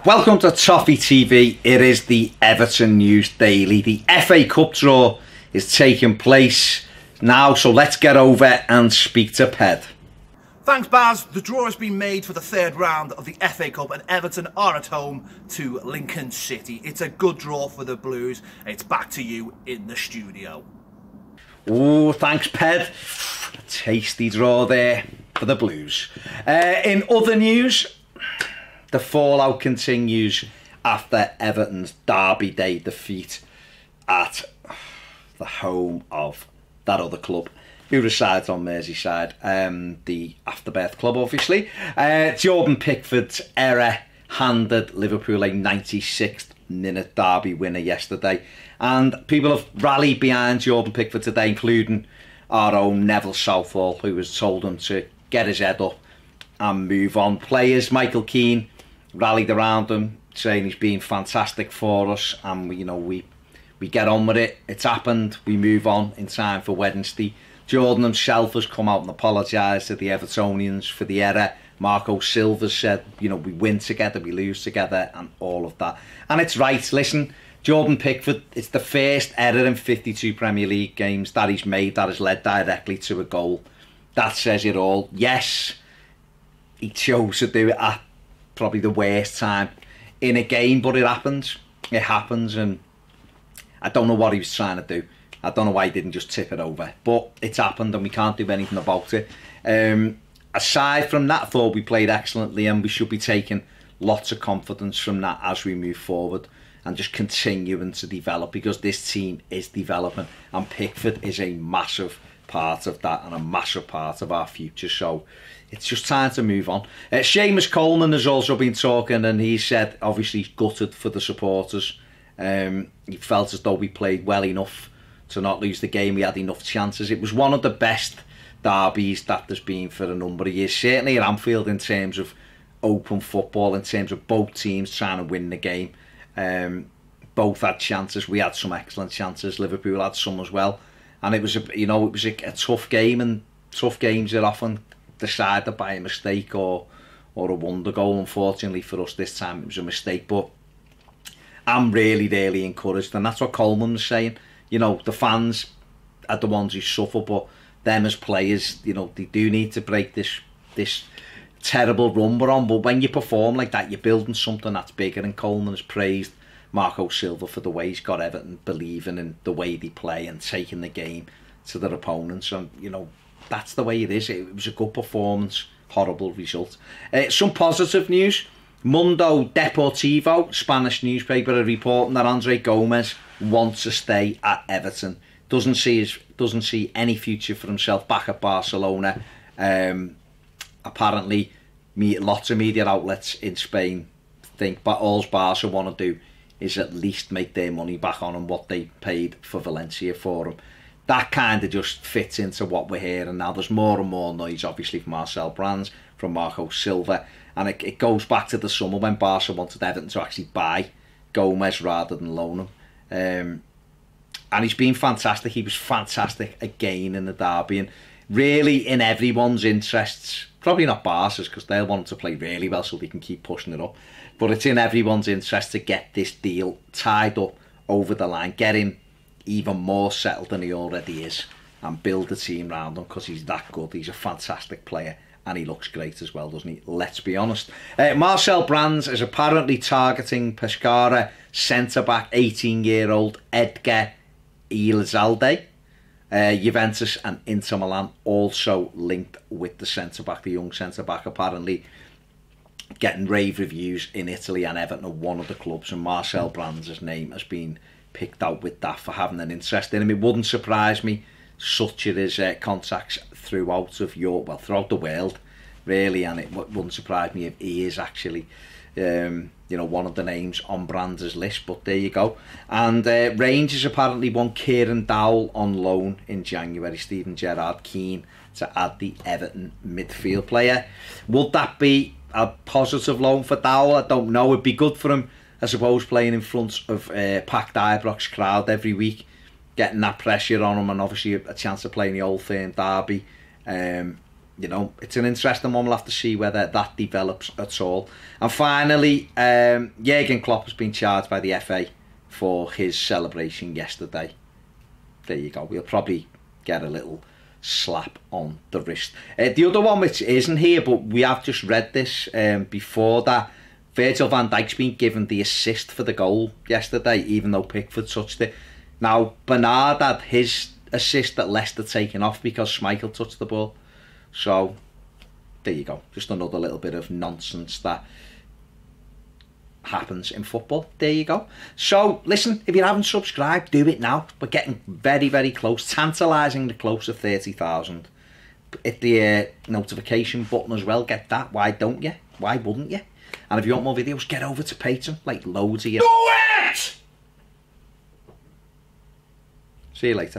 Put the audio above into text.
Welcome to Toffee TV. It is the Everton News Daily. The FA Cup draw is taking place now, so let's get over and speak to Ped. Thanks, Baz. The draw has been made for the third round of the FA Cup and Everton are at home to Lincoln City. It's a good draw for the Blues. It's back to you in the studio. Oh, thanks, Ped. A tasty draw there for the Blues. In other news, the fallout continues after Everton's Derby Day defeat at the home of that other club who resides on Merseyside, the Afterbirth club, obviously. Jordan Pickford's error handed Liverpool a 96th minute derby winner yesterday, and people have rallied behind Jordan Pickford today, including our own Neville Southall, who has told him to get his head up and move on. Players, Michael Keane, rallied around him, saying he's been fantastic for us, and we get on with it. It's happened. We move on in time for Wednesday. Jordan himself has come out and apologised to the Evertonians for the error. Marco Silva said, we win together, we lose together, and all of that. And it's right. Listen, Jordan Pickford, it's the first error in 52 Premier League games that he's made that has led directly to a goal. That says it all. Yes, he chose to do it at probably the worst time in a game, but it happens. It happens, and I don't know what he was trying to do. I don't know why he didn't just tip it over, but it's happened and we can't do anything about it. Aside from that, I thought we played excellently, and we should be taking lots of confidence from that as we move forward and just continuing to develop, because this team is developing and Pickford is a massive part of that and a massive part of our future. So it's just time to move on. Seamus Coleman has also been talking, and he said obviously he's gutted for the supporters. He felt as though we played well enough to not lose the game. We had enough chances. It was one of the best derbies that there's been for a number of years, certainly at Anfield, in terms of open football, in terms of both teams trying to win the game. Both had chances. We had some excellent chances. Liverpool had some as well, and it was a tough game, and tough games are often decided by a mistake or a wonder goal. Unfortunately for us this time it was a mistake, but I'm really encouraged, and that's what Coleman was saying. The fans are the ones who suffer, but them as players, they do need to break this terrible run we're on. But when you perform like that, you're building something that's bigger, and Coleman has praised Marco Silva for the way he's got Everton believing in the way they play and taking the game to their opponents, and that's the way it is. It was a good performance, horrible result. Some positive news. Mundo Deportivo, Spanish newspaper, are reporting that Andre Gomes wants to stay at Everton. Doesn't see any future for himself back at Barcelona. Apparently, lots of media outlets in Spain think but all Barca want to do is at least make their money back on him, what they paid for Valencia for him. That kind of just fits into what we're hearing now. There's more and more noise, obviously, from Marcel Brands, from Marco Silva, and it goes back to the summer when Barca wanted Everton to actually buy Gomez rather than loan him. And he's been fantastic. He was fantastic again in the derby, and really in everyone's interests. Probably not Barca's, because they'll want him to play really well so they can keep pushing it up. But it's in everyone's interest to get this deal tied up over the line, get him even more settled than he already is, and build the team around him, because he's that good. He's a fantastic player, and he looks great as well, doesn't he? Let's be honest. Marcel Brands is apparently targeting Pescara centre-back 18-year-old Edgar Elizalde. Juventus and Inter Milan also linked with the centre-back. The young centre-back apparently getting rave reviews in Italy, and Everton are one of the clubs, and Marcel Brands' name has been picked out with that for having an interest in him. It wouldn't surprise me, such are his contacts throughout the world, really, and it wouldn't surprise me if he is actually one of the names on Brands' list. But there you go. And Rangers apparently want Kieran Dowell on loan in January. Steven Gerrard keen to add the Everton midfield player. Would that be a positive loan for Dowell? I don't know. It'd be good for him, I suppose, playing in front of packed Ibrox crowd every week, getting that pressure on him, and obviously a chance to play in the Old Firm derby. you know, it's an interesting one. We'll have to see whether that develops at all. And finally, Jurgen Klopp has been charged by the FA for his celebration yesterday. There you go. We'll probably get a little slap on the wrist. The other one, which isn't here, but we have just read this before that, Virgil van Dijk's been given the assist for the goal yesterday, even though Pickford touched it. Now, Bernard had his assist at Leicester taken off because Schmeichel touched the ball. So, there you go. Just another little bit of nonsense that happens in football. There you go. So, listen, if you haven't subscribed, do it now. We're getting very, very close, tantalisingly close to 30,000. Hit the notification button as well. Get that. Why don't you? Why wouldn't you? And if you want more videos, get over to Patreon. Like loads of you. Do it! See you later.